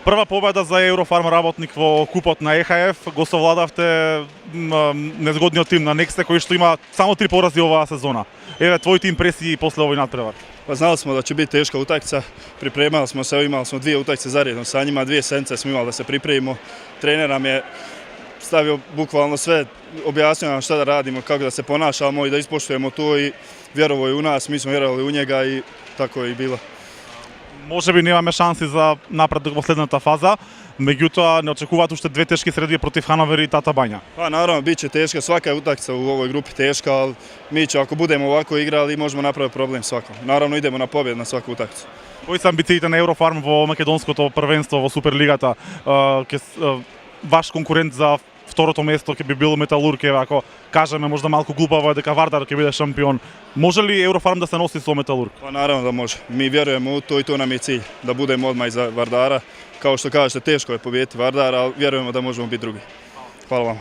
Прва победа за Eurofarm работник во купот на ЕХФ, го совладавте незгодниот тим на Nexte кој што има само 3 порази оваа сезона. Еве твоите импресии после овој надпревар. Pa znali smo da će biti teška utakmica, pripremali smo se, imali smo 2 utakmice zaredno sa njima, 2 sedmice smo imali da se pripremimo. Trener nam je stavio bukvalno sve, objasnio nam šta da radimo, kako da se ponašamo i da ispoštujemo to i vjerovao je u nas, mi smo vjerovali u njega i tako je i bilo. Може би немаме шанси за напредок во следната фаза, меѓутоа не очекуваат уште 2 тешки средби против Хановер и Тата Бања. Pa naravno, bit će teška, svaka je utakmica u ovoj grupi teška, ali mi će, ako budemo ovako igrali, možemo napraviti problem svakom. Naravno, idemo na pobjedu na svaku utakmicu. Кои се амбициите на Eurofarm во македонското првенство во Суперлигата? Ваш конкурент за второто место ќе би бил Металург, ако кажеме можда малку глупаво е дека Вардар ќе биде шампион. Може ли Eurofarm да се носи со Металург? Pa naravno da može. Mi vjerujemo u to i to nam je cilj, da budemo odmah iza Vardara. Kao što kažete, teško je pobijediti Vardara, ali vjerujemo da možemo biti drugi. Hvala vam.